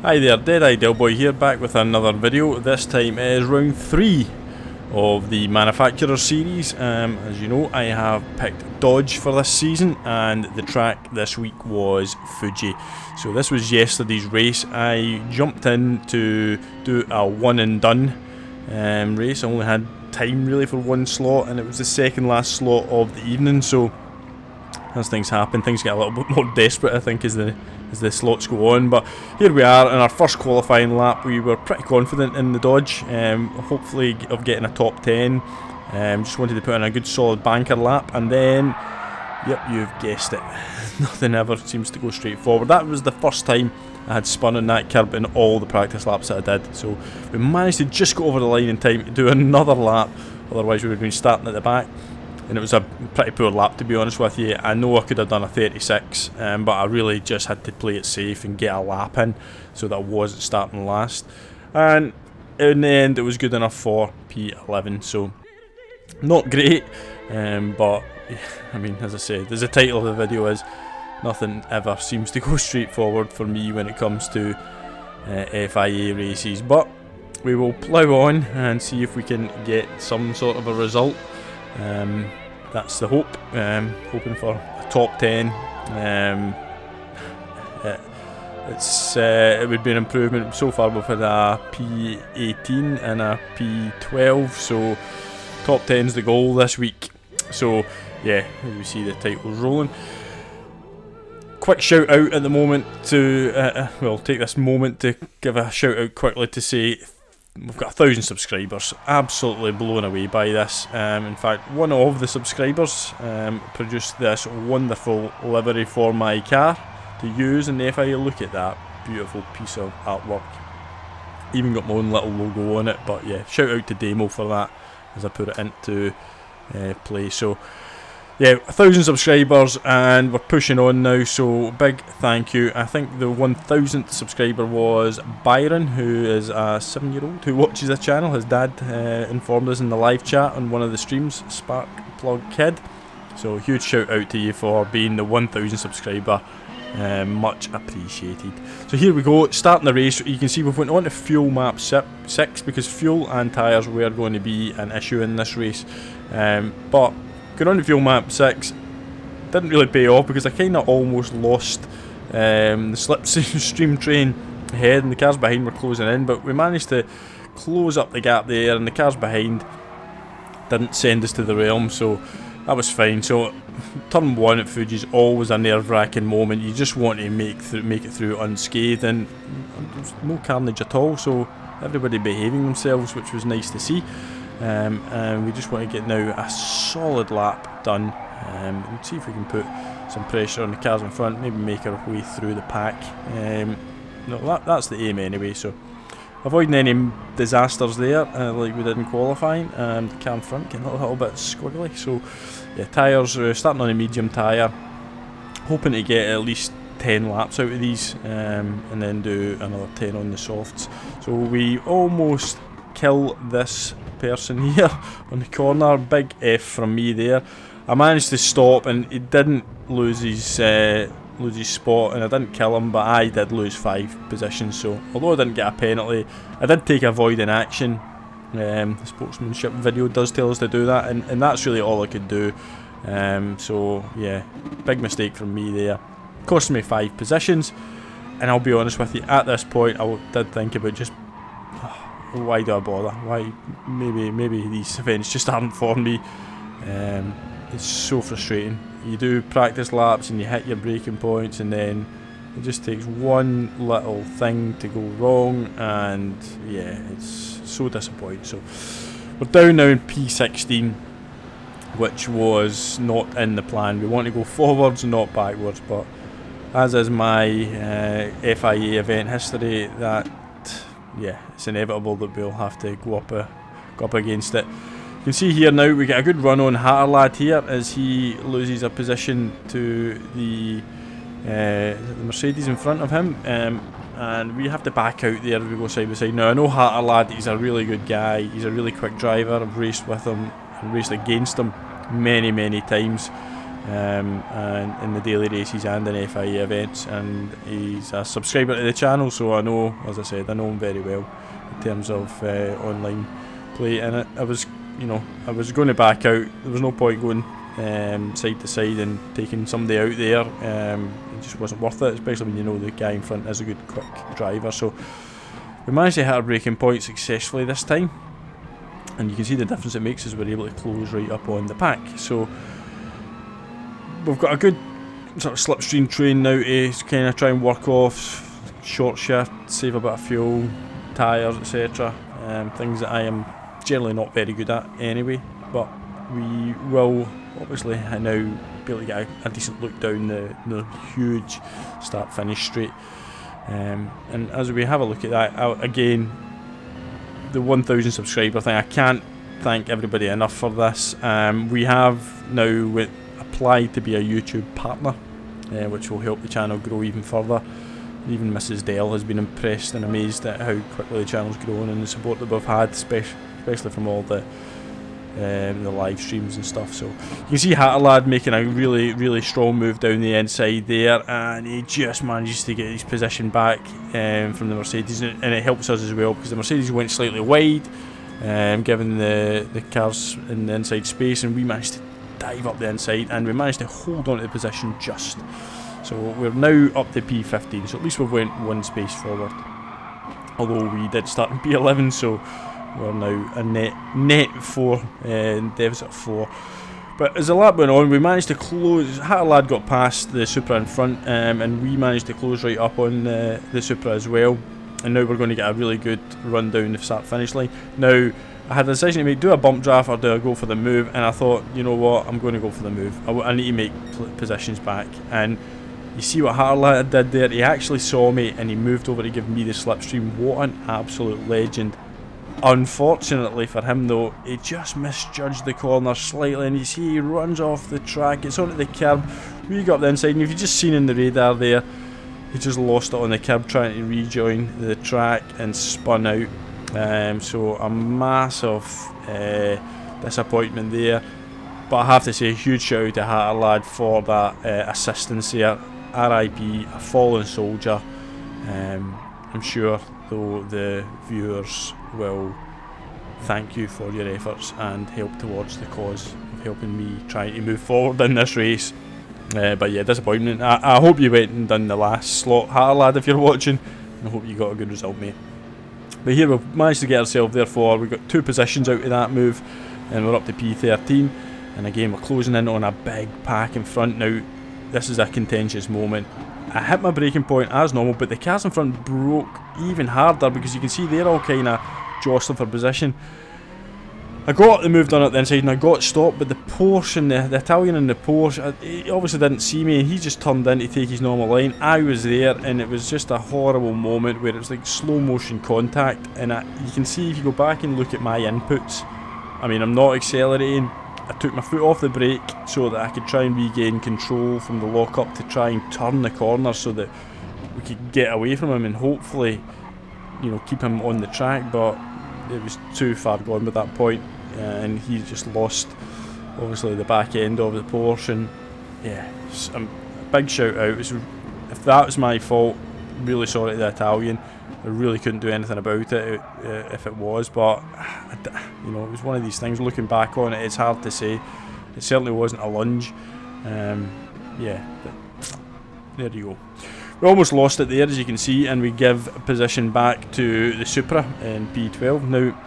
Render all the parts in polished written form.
Hi there, Dead Ideal Boy here, back with another video. This time is round 3 of the Manufacturers Series. As you know, I have picked Dodge for this season, and the track this week was Fuji. So this was yesterday's race. I jumped in to do a one and done race. I only had time really for one slot, and it was the second last slot of the evening. So as things happen, things get a little bit more desperate, I think, as the slots go on. But here we are in our first qualifying lap. We were pretty confident in the Dodge, hopefully of getting a top 10. Just wanted to put in a good solid banker lap, and then, yep, you've guessed it, nothing ever seems to go straight forward. That was the first time I had spun on that curb in all the practice laps that I did. So we managed to just go over the line in time to do another lap, otherwise we would have been starting at the back. And it was a pretty poor lap, to be honest with you. I know I could have done a 36, but I really just had to play it safe and get a lap in so that I wasn't starting last. And in the end, it was good enough for P11, so not great. But I mean, as I said, as the title of the video is, nothing ever seems to go straight forward for me when it comes to FIA races. But we will plough on and see if we can get some sort of a result. That's the hope. Hoping for a top 10. It would be an improvement. So far we've had a P18 and a P12, so top 10's the goal this week. So yeah, as we see the titles rolling. Quick shout out at the moment to take this moment to give a shout out quickly to say we've got 1,000 subscribers. Absolutely blown away by this. In fact, one of the subscribers produced this wonderful livery for my car to use in the FIA. Look at that beautiful piece of artwork. Even got my own little logo on it. But yeah, shout out to Demo for that as I put it into play. So yeah, 1,000 subscribers and we're pushing on now, so big thank you. I think the 1,000th subscriber was Byron, who is a 7-year-old who watches the channel. His dad informed us in the live chat on one of the streams, Spark Plug Kid. So huge shout out to you for being the 1,000 subscriber, much appreciated. So here we go, starting the race. You can see we've went on to fuel map 6 because fuel and tyres were going to be an issue in this race. But going on to fuel map 6 didn't really pay off because I kind of almost lost the slipstream train ahead, and the cars behind were closing in, but we managed to close up the gap there, and the cars behind didn't send us to the realm, so that was fine. So turn 1 at Fuji is always a nerve-wracking moment. You just want to make it through unscathed, and there's no carnage at all, so everybody behaving themselves, which was nice to see. And we just want to get now a solid lap done, and see if we can put some pressure on the cars in front, maybe make our way through the pack. No, that's the aim anyway, so avoiding any disasters there like we did in qualifying. And the car in front getting a little bit squiggly, so yeah, tyres, starting on a medium tyre, hoping to get at least 10 laps out of these, and then do another 10 on the softs. So we almost kill this person here on the corner. Big F from me there. I managed to stop, and he didn't lose his spot, and I didn't kill him, but I did lose 5 positions. So although I didn't get a penalty, I did take a void in action. The sportsmanship video does tell us to do that, and that's really all I could do. So yeah, big mistake from me there. Cost me 5 positions, and I'll be honest with you, at this point I did think about just, why do I bother? Why? Maybe these events just aren't for me. It's so frustrating. You do practice laps and you hit your braking points, and then it just takes one little thing to go wrong, and yeah, it's so disappointing. So we're down now in P16, which was not in the plan. We want to go forwards, not backwards, but as is my FIA event history, that yeah, it's inevitable that we'll have to go up against it. You can see here now we get a good run on Hatterlad here as he loses a position to the Mercedes in front of him, and we have to back out there as we go side by side. Now I know Hatterlad, he's a really good guy, he's a really quick driver. I've raced with him and raced against him many times. and in the daily races and in FIA events, and he's a subscriber to the channel, so I know, as I said, I know him very well in terms of online play. And I was going to back out. There was no point going side to side and taking somebody out there. It just wasn't worth it, especially when you know the guy in front is a good quick driver. So we managed to hit our braking point successfully this time, and you can see the difference it makes as we're able to close right up on the pack. So we've got a good sort of slipstream train now to kind of try and work off short shift, save a bit of fuel, tyres, etc. Things that I am generally not very good at anyway, but we will obviously now be able to get a decent look down the huge start finish straight. And as we have a look at that, again, the 1,000 subscriber thing, I can't thank everybody enough for this. We have now applied to be a YouTube partner, which will help the channel grow even further. Even Mrs. Dell has been impressed and amazed at how quickly the channel's grown and the support that we've had, especially from all the live streams and stuff. So you can see Hatterlad making a really strong move down the inside there, and he just manages to get his position back from the Mercedes, and it helps us as well because the Mercedes went slightly wide, given the cars in the inside space, and we managed to dive up the inside and we managed to hold on to the position just. So we're now up to P15, so at least we've went one space forward, although we did start in P11, so we're now a net 4 deficit 4. But as the lap went on, we managed to close. Hatterlad got past the Supra in front, and we managed to close right up on the Supra as well. And now we're going to get a really good run down the start finish line. Now I had a decision to make: do a bump draft or do I go for the move? And I thought, you know what, I'm going to go for the move. I need to make positions back. And you see what Hatterlad did there? He actually saw me and he moved over to give me the slipstream. What an absolute legend. Unfortunately for him though, he just misjudged the corner slightly, and you see he runs off the track. It's onto the curb. We got up the inside, and if you've just seen in the radar there, he just lost it on the curb trying to rejoin the track and spun out. So a massive disappointment there. But I have to say, a huge shout out to Hatterlad for that assistance there. RIP, a fallen soldier. I'm sure though the viewers will thank you for your efforts and help towards the cause of helping me try to move forward in this race. But yeah, disappointment. I hope you went and done the last slot, Hatterlad, if you're watching, and I hope you got a good result, mate. But here we've managed to get ourselves there for, we've got 2 positions out of that move, and we're up to P13, and again we're closing in on a big pack in front. Now this is a contentious moment. I hit my braking point as normal, but the cars in front broke even harder because you can see they're all kind of jostling for position. I got the move done at the inside and I got stopped, but the Porsche and the Italian in the Porsche, he obviously didn't see me. He just turned in to take his normal line. I was there, and it was just a horrible moment where it was like slow motion contact, and you can see if you go back and look at my inputs, I mean, I'm not accelerating. I took my foot off the brake so that I could try and regain control from the lock-up to try and turn the corner so that we could get away from him and hopefully, you know, keep him on the track. But it was too far gone at that point, and he just lost, obviously, the back end of the Porsche. And yeah, a big shout out. If that was my fault, really sorry to the Italian. I really couldn't do anything about it if it was, but you know, it was one of these things. Looking back on it, it's hard to say. It certainly wasn't a lunge. Yeah, but there you go. We almost lost it there, as you can see, and we give position back to the Supra in P12. Now,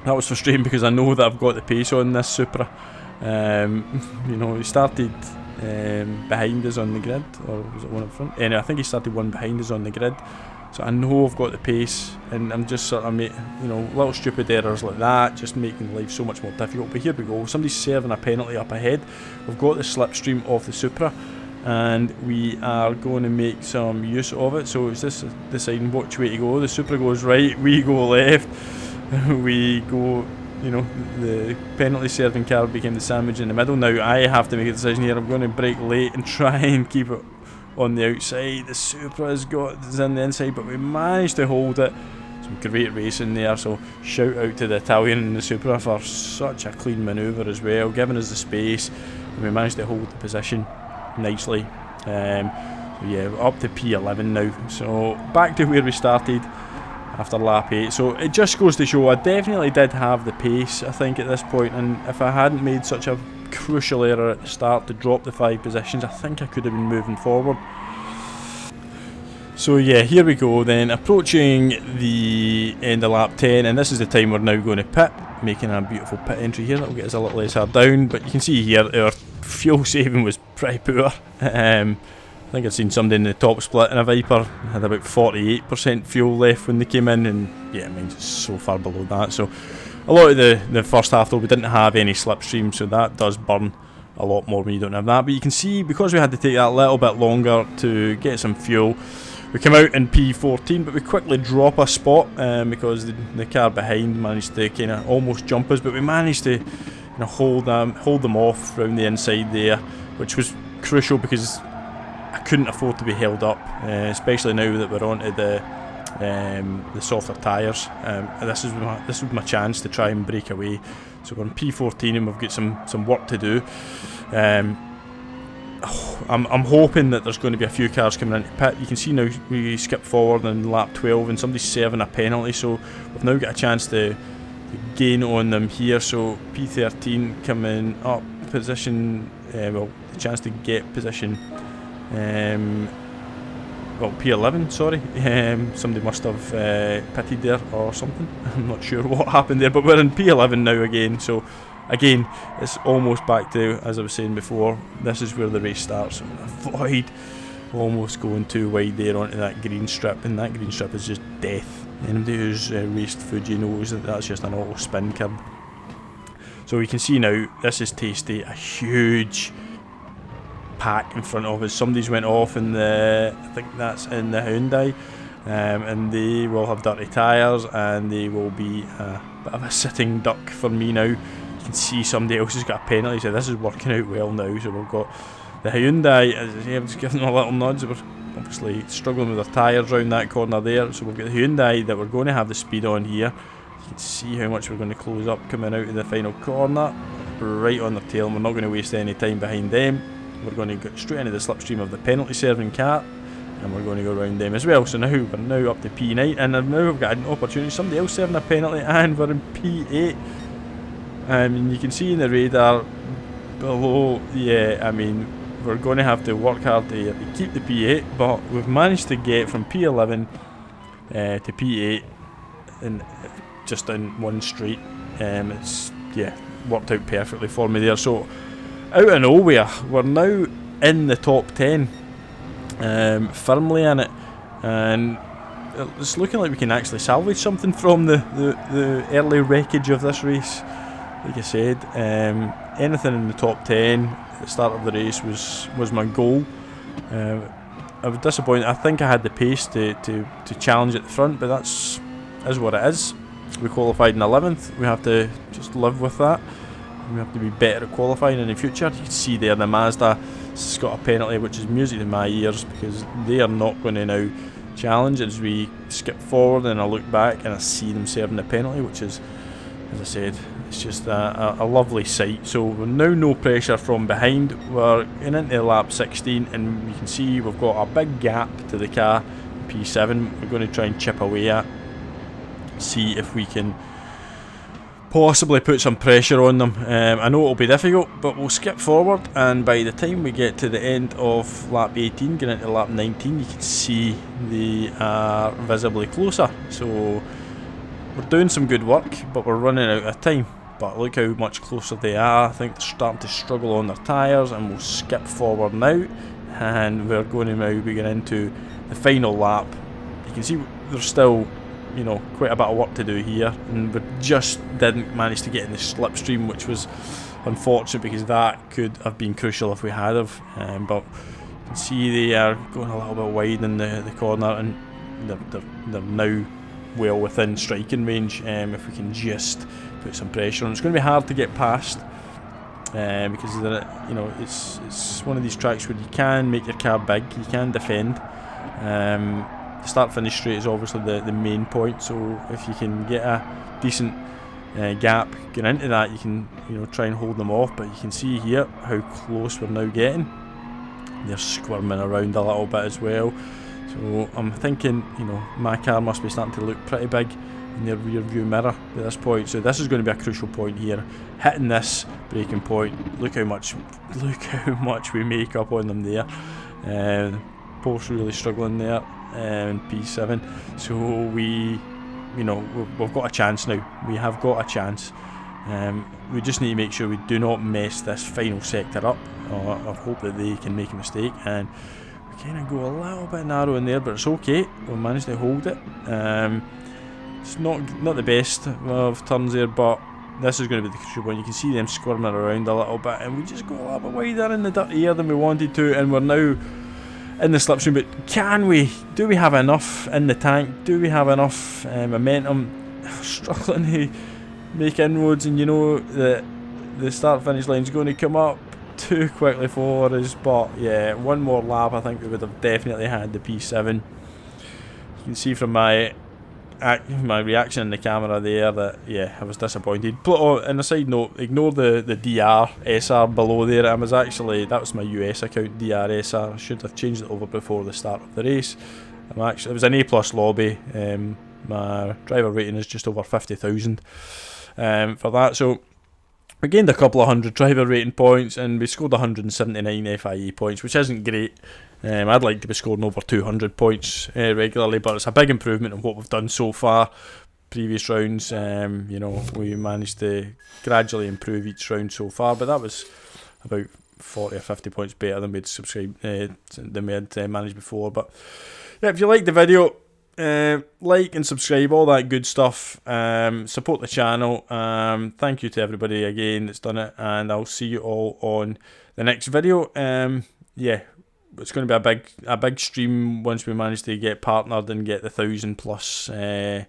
that was frustrating because I know that I've got the pace on this Supra. You know, he started behind us on the grid, or was it one in front? Anyway, I think he started one behind us on the grid. So I know I've got the pace, and I'm just sort of, you know, little stupid errors like that, just making life so much more difficult. But here we go, somebody's serving a penalty up ahead. We've got the slipstream of the Supra, and we are going to make some use of it. So it's this deciding which way to go. The Supra goes right, we go left, we go, you know, the penalty serving car became the sandwich in the middle. Now I have to make a decision here. I'm going to brake late and try and keep it on the outside. The Supra is in the inside, but we managed to hold it. Some great racing there, so shout out to the Italian and the Supra for such a clean manoeuvre as well, giving us the space. and we managed to hold the position nicely. Yeah, we're up to P11 now, so back to where we started after lap 8. So it just goes to show I definitely did have the pace, I think, at this point, and if I hadn't made such a crucial error at the start to drop the 5 positions, I think I could have been moving forward. So yeah, here we go then, approaching the end of lap 10, and this is the time we're now going to pit, making a beautiful pit entry here. That'll get us a little less hard down, but you can see here our fuel saving was pretty poor. I think I'd seen somebody in the top split in a Viper had about 48% fuel left when they came in, and yeah, mine's just so far below that. So a lot of the first half though, we didn't have any slipstream, so that does burn a lot more when you don't have that. But you can see, because we had to take that little bit longer to get some fuel, we came out in P14, but we quickly drop a spot because the car behind managed to kind of almost jump us, but we managed to hold them off around the inside there, which was crucial because I couldn't afford to be held up, especially now that we're onto the softer tyres. This was my chance to try and break away. So we're on P14 and we've got some work to do. I'm hoping that there's going to be a few cars coming into pit. You can see now we skip forward in lap 12 and somebody's serving a penalty, so we've now got a chance to gain on them here. So P13 coming up position, well, the chance to get position. Well, P11, sorry. Somebody must have pitted there or something. I'm not sure what happened there, but we're in P11 now again. So again, it's almost back to, as I was saying before, this is where the race starts. Avoid almost going too wide there onto that green strip, and that green strip is just death. Anybody who's raced Fuji knows that that's just an auto spin curb. So we can see now, this is tasty, a huge pack in front of us. Somebody's went off in the, I think that's in the Hyundai, and they will have dirty tyres and they will be a bit of a sitting duck for me now. You can see somebody else has got a penalty, so this is working out well now. So we've got the Hyundai, I'm just giving them a little nudge, we're obviously struggling with their tyres around that corner there. So we've got the Hyundai that we're going to have the speed on here. You can see how much we're going to close up coming out of the final corner, right on their tail, and we're not going to waste any time behind them. We're going to go straight into the slipstream of the penalty serving car, and we're going to go around them as well. So now we're now up to P9, and now we've got an opportunity, somebody else serving a penalty, and we're in P8. And you can see in the radar below, yeah, I mean, we're going to have to work hard to keep the P8, but we've managed to get from P11 to P8 and just in one straight. It's, yeah, worked out perfectly for me there. So out of nowhere, we're now in the top 10, firmly in it, and it's looking like we can actually salvage something from the early wreckage of this race. Like I said, anything in the top 10 at the start of the race was my goal. I was disappointed. I think I had the pace to challenge at the front, but that's what it is. We qualified in 11th. We have to just live with that. We have to be better at qualifying in the future. You can see there the Mazda's got a penalty, which is music to my ears, because they are not going to now challenge as we skip forward, and I look back and I see them serving a penalty, which is, as I said, it's just a lovely sight. So we're now no pressure from behind. We're in into lap 16, and you can see we've got a big gap to the car, P7. We're going to try and chip away at, see if we can possibly put some pressure on them. I know it'll be difficult, but we'll skip forward, and by the time we get to the end of lap 18, get into lap 19, you can see they are visibly closer. So we're doing some good work, but we're running out of time. But look how much closer they are. I think they're starting to struggle on their tyres, and we'll skip forward now, and we're going to now begin into the final lap. You can see there's still, you know, quite a bit of work to do here, and we just didn't manage to get in the slipstream, which was unfortunate because that could have been crucial if we had have. But you can see they are going a little bit wide in the corner, and they're now well within striking range. If we can just put some pressure on, it's going to be hard to get past, because you know, it's one of these tracks where you can make your car big, you can defend. The start finish straight is obviously the main point, so if you can get a decent gap going into that, you can try and hold them off, but you can see here how close we're now getting. They're squirming around a little bit as well, so I'm thinking my car must be starting to look pretty big in their rear view mirror at this point. So this is going to be a crucial point here, hitting this braking point. Look how much we make up on them there. Both really struggling there, and P7. So we've got a chance now. We have got a chance. We just need to make sure we do not mess this final sector up, or hope that they can make a mistake. And we kind of go a little bit narrow in there, but it's okay. We'll manage to hold it. It's not the best of turns there, but this is going to be the crucial one. You can see them squirming around a little bit, and we just go a little bit wider in the dirty air than we wanted to, and we're now in the slipstream. But do we have enough in the tank? Do we have enough momentum? Struggling to make inroads, and that the start finish line is going to come up too quickly for us. But yeah, one more lap, I think we would have definitely had the P7. You can see from my reaction in the camera there that I was disappointed. But on a side note, ignore the DR SR below there. That was my US account, DR SR. I should have changed it over before the start of the race. It was an A+ lobby. My driver rating is just over 50,000 for that. So we gained a couple of hundred driver rating points, and we scored 179 FIA points, which isn't great. I'd like to be scoring over 200 points regularly, but it's a big improvement on what we've done so far. Previous rounds, we managed to gradually improve each round so far, but that was about 40 or 50 points better than we had managed before. But yeah, if you like the video, like and subscribe, all that good stuff. Support the channel. Thank you to everybody again that's done it, and I'll see you all on the next video. It's going to be a big stream once we manage to get partnered and get the 1,000+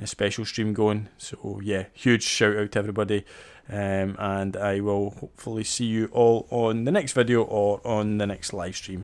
special stream going. So yeah, huge shout out to everybody, and I will hopefully see you all on the next video or on the next live stream.